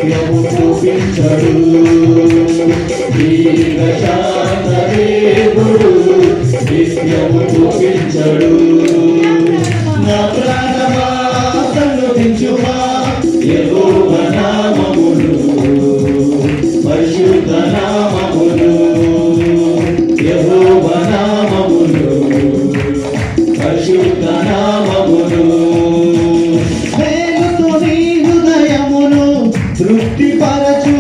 నిత్యము చూపించడు దీర్ఘశాంత దేవుడు నిత్యము చూపించడు నా ప్రాణమా సన్నుతించుమా యెహోవా నామమును పరిశుద్ధ నామమును యెహోవా నామమును పరిశుద్ధ నామమును మేలుతో నీ హృదయమును తృప్తిపరచు